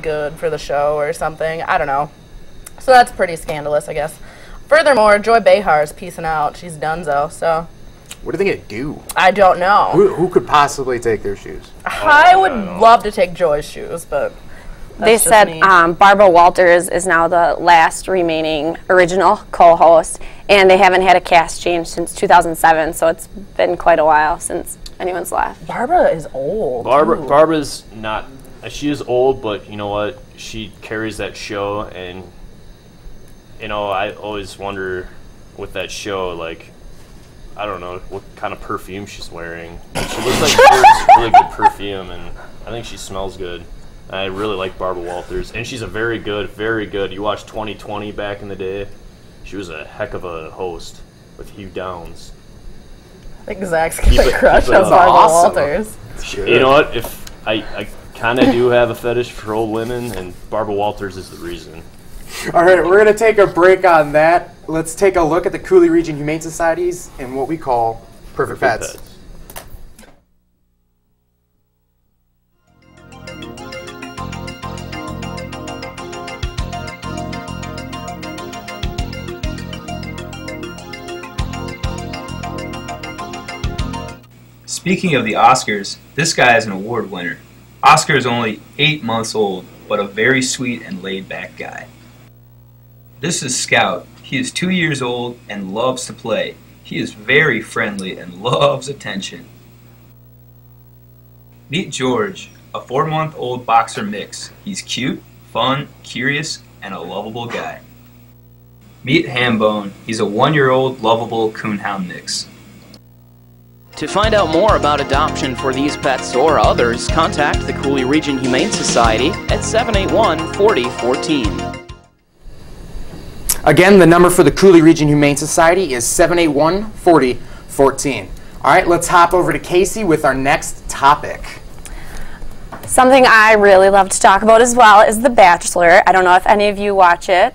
good for the show or something. I don't know. So that's pretty scandalous, I guess. Furthermore, Joy Behar's peacing out. She's donezo, so. What are they going to do? I don't know. Who could possibly take their shoes? I would love to take Joy's shoes, but they said Barbara Walters is now the last remaining original co-host, and they haven't had a cast change since 2007, so it's been quite a while since anyone's left. Barbara is old. Barbara's not. She is old, but you know what? She carries that show, and you know, I always wonder with that show, like, I don't know what kind of perfume she's wearing. She looks like she wears really good perfume, and I think she smells good. I really like Barbara Walters, and she's a very good. You watched 2020 back in the day. She was a heck of a host with Hugh Downs. I think Zach's got a crush on Barbara Walters. Sure. You know what? If I kind of do have a fetish for old women, and Barbara Walters is the reason. All right, we're going to take a break on that. Let's take a look at the Cooley Region Humane Societies and what we call perfect pets. Speaking of the Oscars, this guy is an award winner. Oscar is only 8 months old, but a very sweet and laid-back guy. This is Scout. He is 2 years old and loves to play. He is very friendly and loves attention. Meet George, a 4-month-old boxer mix. He's cute, fun, curious, and a lovable guy. Meet Hambone. He's a 1-year-old lovable coonhound mix. To find out more about adoption for these pets or others, contact the Cooley Region Humane Society at 781-4014. Again, the number for the Cooley Region Humane Society is 781-4014. All right, let's hop over to Casey with our next topic. Something I really love to talk about as well is The Bachelor. I don't know if any of you watch it.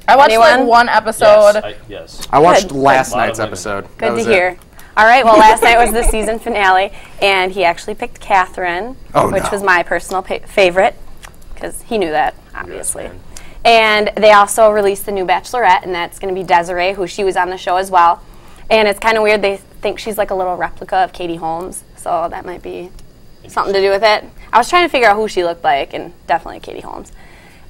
I watched like one episode. Yes. I watched last night's episode. Good to hear. All right, well, last night was the season finale, and he actually picked Catherine, which was my personal favorite, because he knew that, obviously. Yes, and they also released the new Bachelorette, and that's going to be Desiree, who she was on the show as well. And it's kind of weird. They think she's like a little replica of Katie Holmes, so that might be something to do with it. I was trying to figure out who she looked like, and definitely Katie Holmes.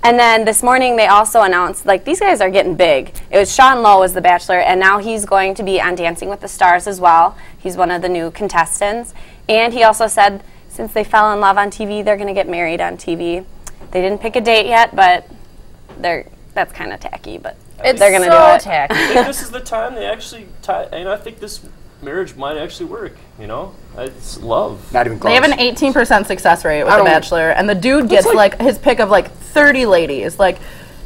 And then this morning they also announced, like, these guys are getting big. It was Sean Lowe was the Bachelor, and now he's going to be on Dancing with the Stars as well. He's one of the new contestants. And he also said since they fell in love on TV, they're going to get married on TV. They didn't pick a date yet, but that's kind of tacky, but they're going to do it. Tacky. I think this is the time they actually and I think this marriage might actually work, you know? It's love. Not even close. They have an 18% success rate with The Bachelor, and the dude gets like his pick of like 30 ladies. Like,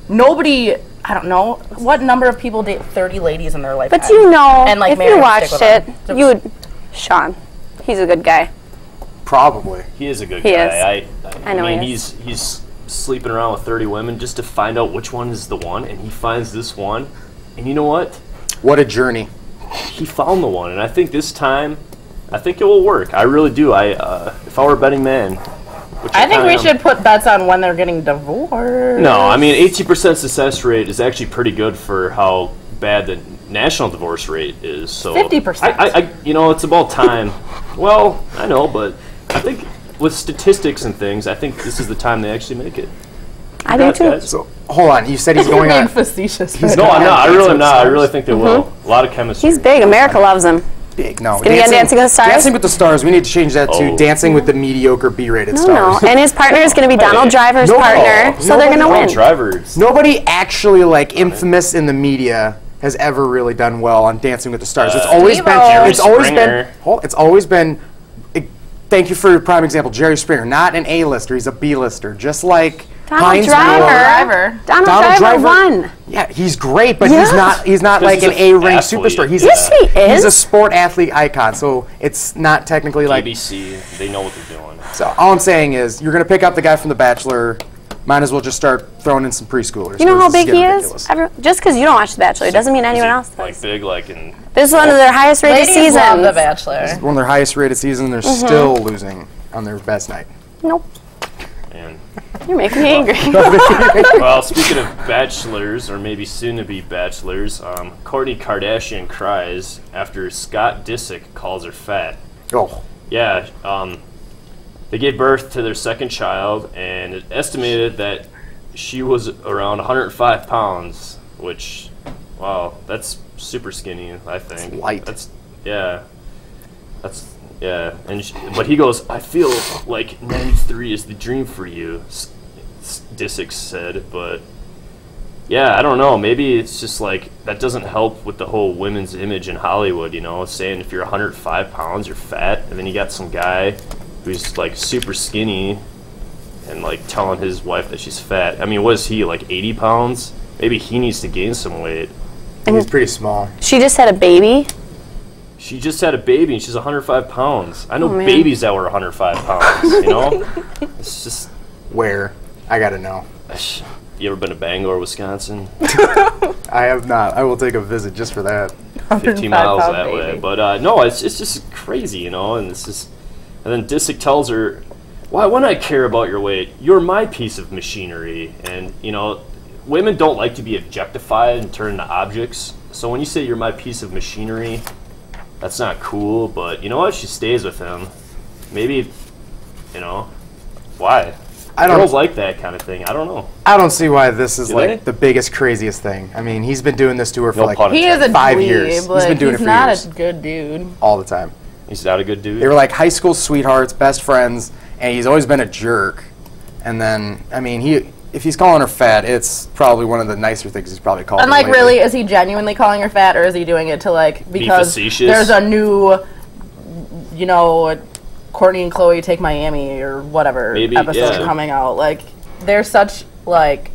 nobody, I don't know, what number of people date 30 ladies in their life? But you know, and, like, if you watched it, you would, Sean, he's a good guy. Probably. He is a good guy. I know mean, he is. he's sleeping around with 30 women just to find out which one is the one, and he finds this one. And you know what? What a journey. He found the one, and I think this time, I think it will work. I really do. If I were a betting man, I think we should put bets on when they're getting divorced. No, I mean 18% success rate is actually pretty good for how bad the national divorce rate is. So 50%. You know, it's about time. Well, I know, but I think with statistics and things, I think this is the time they actually make it. I do too. So hold on, you said he's going on. Facetious. No, I'm not. I really am not. I really think they will. A lot of chemistry. He's big. America loves him. Big. No. He's gonna be on Dancing with the Stars. Dancing with the Stars. We need to change that to Dancing with the mediocre B-rated stars. No, and his partner is going to be Donald Driver's partner, so they're going to win. Nobody actually like infamous in the media has ever really done well on Dancing with the Stars. It's always been. Thank you for your prime example, Jerry Springer. Not an A-lister. He's a B-lister, just like Donald Driver. Donald Driver won. Yeah, he's great, but he's not like an A-ring superstar. Yes, he is. He's a sport athlete icon, so it's not technically like ABC. They know what they're doing. So all I'm saying is, you're gonna pick up the guy from The Bachelor. Might as well just start throwing in some preschoolers. You know how big he is? Just because you don't watch The Bachelor doesn't mean anyone else does. Like big, like in. This is one of their highest rated seasons. Love The Bachelor. This is one of their highest rated seasons. They're still losing on their best night. Nope. Man. You're making me angry. Well, speaking of bachelors, or maybe soon-to-be bachelors, Kourtney Kardashian cries after Scott Disick calls her fat. Oh. Yeah, they gave birth to their second child, and it estimated that she was around 105 pounds, which, wow, that's super skinny, I think. It's light. But he goes, I feel like 93 is the dream for you, Disick said, but yeah, I don't know, maybe it's just like, that doesn't help with the whole women's image in Hollywood, you know, saying if you're 105 pounds, you're fat, and then you got some guy who's like super skinny and like telling his wife that she's fat. I mean, what is he, like 80 pounds? Maybe he needs to gain some weight. And he's pretty small. She just had a baby. She just had a baby and she's 105 pounds. I know babies that were 105 pounds, you know? It's just... Where? I gotta know. You ever been to Bangor, Wisconsin? I have not. I will take a visit just for that. 15 miles that way. But no, it's just crazy, you know? And it's just... And then Disick tells her, why wouldn't I care about your weight? You're my piece of machinery. And, you know, women don't like to be objectified and turned into objects. So when you say you're my piece of machinery... That's not cool, but you know what? She stays with him. Maybe, you know, why? Girls like that kind of thing. I don't know. I don't see why this is like the biggest, craziest thing. I mean, he's been doing this to her for like 5 years. He's been doing it for years. He's not a good dude. All the time. He's not a good dude? They were like high school sweethearts, best friends, and he's always been a jerk. And then, I mean, if he's calling her fat, it's probably one of the nicer things he's probably called her. And like, really, is he genuinely calling her fat, or is he doing it to like because there's a new, you know, Kourtney and Khloe Take Miami or whatever episode coming out? Like, they're such like,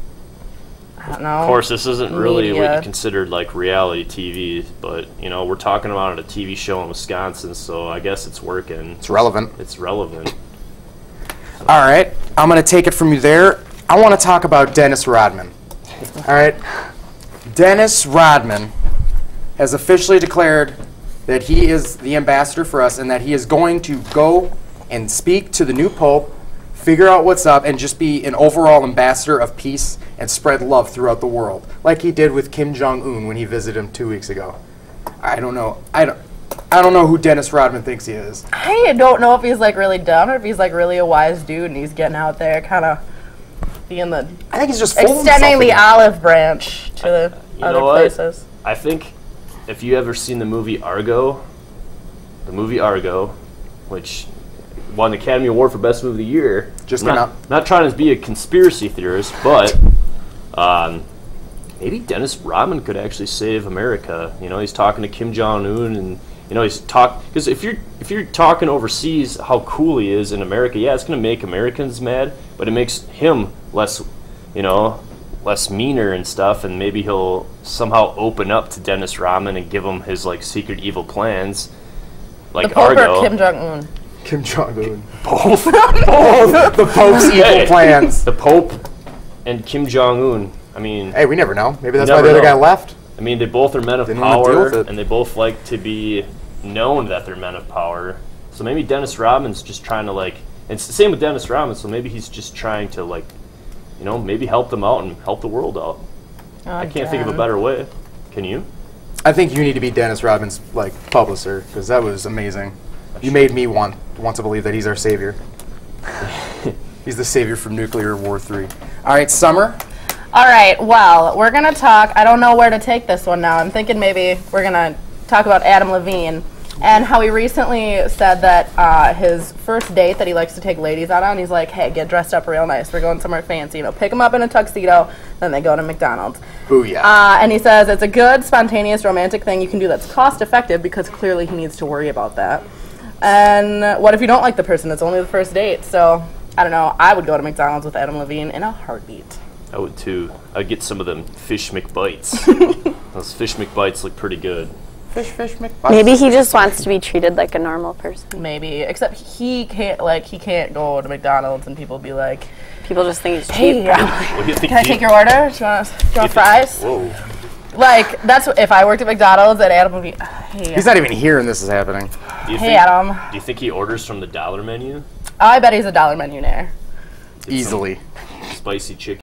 I don't know. Of course, this isn't really what you considered like reality TV, but you know, we're talking about a TV show in Wisconsin, so I guess it's working. It's relevant. It's relevant. All right, I'm gonna take it from you there. I want to talk about Dennis Rodman. All right? Dennis Rodman has officially declared that he is the ambassador for us and that he is going to go and speak to the new pope, figure out what's up, and just be an overall ambassador of peace and spread love throughout the world, like he did with Kim Jong-un when he visited him 2 weeks ago. I don't know. I don't know who Dennis Rodman thinks he is. I don't know if he's like really dumb or if he's like really a wise dude and he's getting out there kind of being the... I think he's just extending the olive branch to the other places. I think if you ever seen the movie Argo, which won the Academy Award for Best Movie of the Year. Just came out. Not trying to be a conspiracy theorist, but maybe Dennis Rodman could actually save America. You know, he's talking to Kim Jong-un, and you know he's because if you're talking overseas how cool he is in America, yeah, it's gonna make Americans mad, but it makes him less meaner and stuff, and maybe he'll somehow open up to Dennis Rodman and give him his like secret evil plans, like the Pope Argo. Or Kim Jong-un. Kim Jong-un. Both. The Pope's evil plans. The Pope and Kim Jong-un. I mean, hey, we never know. Maybe that's why the other guy left. I mean, they both are men of power, and they both like to be known that they're men of power. So maybe Dennis Rodman's just trying to like. And it's the same with Dennis Rodman. So maybe he's just trying to like, you know, maybe help them out and help the world out. I can't think of a better way. Can you? I think you need to be Dennis Rodman's like publisher, because that was amazing. You made me want to believe that he's our savior. He's the savior from Nuclear War 3. All right, Summer. All right, well, we're going to talk. I don't know where to take this one now. I'm thinking maybe we're going to talk about Adam Levine and how he recently said that his first date that he likes to take ladies out on, he's like, hey, get dressed up real nice. We're going somewhere fancy. You know, pick them up in a tuxedo, then they go to McDonald's. Booyah. And he says it's a good, spontaneous, romantic thing you can do that's cost-effective because clearly he needs to worry about that. And what if you don't like the person? It's only the first date. So, I don't know. I would go to McDonald's with Adam Levine in a heartbeat. I would too. I'd get some of them fish McBites. Those fish McBites look pretty good. Fish McBites. Maybe he just wants to be treated like a normal person. Maybe, except he can't go to McDonald's and people be like, people just think he's cheap. Probably. Can I take your order? Do you want fries? Whoa. Like, that's if I worked at McDonald's and Adam would be, hey. He's not even here and this is happening. Adam. Do you think he orders from the dollar menu? I bet he's a dollar millionaire. Easily. spicy chicken.